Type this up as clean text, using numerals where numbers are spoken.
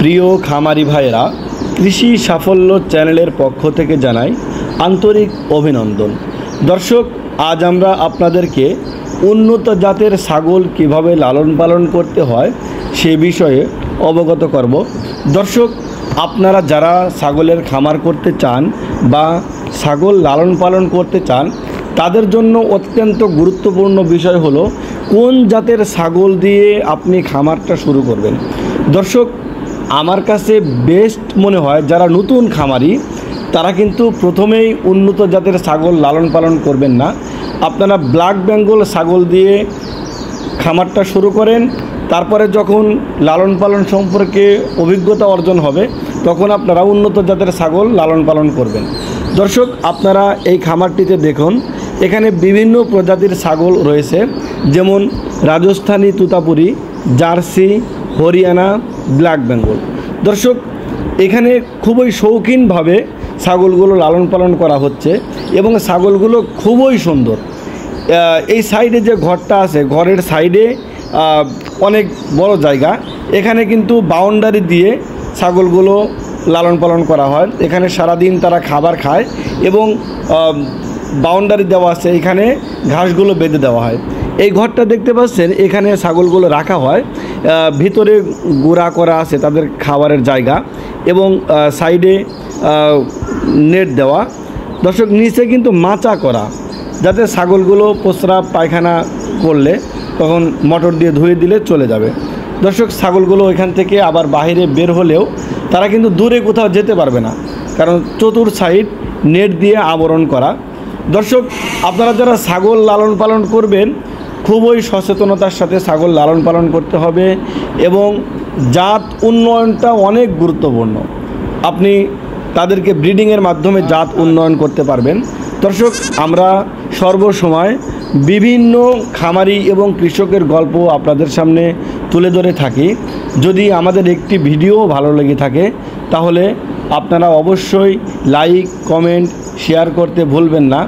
প্রিয় খামারি ভাইরা, কৃষি সাফল্য চ্যানেলের পক্ষ থেকে জানাই আন্তরিক অভিনন্দন। দর্শক, আজ আমরা আপনাদেরকে উন্নত জাতের ছাগল কিভাবে লালন পালন করতে হয় সে বিষয়ে অবগত করব। দর্শক, আপনারা যারা ছাগলের খামার করতে চান বা ছাগল লালন পালন করতে চান, তাদের জন্য অত্যন্ত গুরুত্বপূর্ণ বিষয় হলো কোন জাতের ছাগল দিয়ে আপনি খামারটা শুরু করবেন। দর্শক, আমার কাছে বেস্ট মনে হয় যারা নতুন খামারি তারা কিন্তু প্রথমেই উন্নত জাতের ছাগল লালন পালন করবেন না। আপনারা ব্ল্যাক বেঙ্গল ছাগল দিয়ে খামারটা শুরু করেন, তারপরে যখন লালন পালন সম্পর্কে অভিজ্ঞতা অর্জন হবে তখন আপনারা উন্নত জাতের ছাগল লালন পালন করবেন। দর্শক, আপনারা এই খামারটিতে দেখুন, এখানে বিভিন্ন প্রজাতির ছাগল রয়েছে, যেমন রাজস্থানী তুতাপুরি, জার্সি, হরিয়ানা, ব্ল্যাক বেঙ্গল। দর্শক, এখানে খুবই শৌখিনভাবে ছাগলগুলো লালন পালন করা হচ্ছে এবং ছাগলগুলো খুবই সুন্দর। এই সাইডে যে ঘরটা আছে, ঘরের সাইডে অনেক বড় জায়গা, এখানে কিন্তু বাউন্ডারি দিয়ে ছাগলগুলো লালন পালন করা হয়। এখানে সারাদিন তারা খাবার খায় এবং বাউন্ডারি দেওয়া আছে, এখানে ঘাসগুলো বেঁধে দেওয়া হয়। এই ঘরটা দেখতে পাচ্ছেন, এখানে ছাগলগুলো রাখা হয়, ভিতরে গুঁড়া করা আছে তাদের খাবারের জায়গা এবং সাইডে নেট দেওয়া। দর্শক, নিচে কিন্তু মাচা করা, যাতে ছাগলগুলো প্রস্রাব পায়খানা করলে তখন মোটর দিয়ে ধুয়ে দিলে চলে যাবে। দর্শক, ছাগলগুলো এখান থেকে আবার বাইরে বের হলেও তারা কিন্তু দূরে কোথাও যেতে পারবে না, কারণ চতুর সাইড নেট দিয়ে আবরণ করা। দর্শক, আপনারা যারা ছাগল লালন পালন করবেন খুবই সচেতনতার সাথে ছাগল লালন পালন করতে হবে এবং জাত উন্নয়নটা অনেক গুরুত্বপূর্ণ। আপনি তাদেরকে ব্রিডিংয়ের মাধ্যমে জাত উন্নয়ন করতে পারবেন। দর্শক, আমরা সর্বসময় বিভিন্ন খামারি এবং কৃষকের গল্প আপনাদের সামনে তুলে ধরে থাকি। যদি আমাদের একটি ভিডিও ভালো লেগে থাকে তাহলে আপনারা অবশ্যই লাইক, কমেন্ট, শেয়ার করতে ভুলবেন না।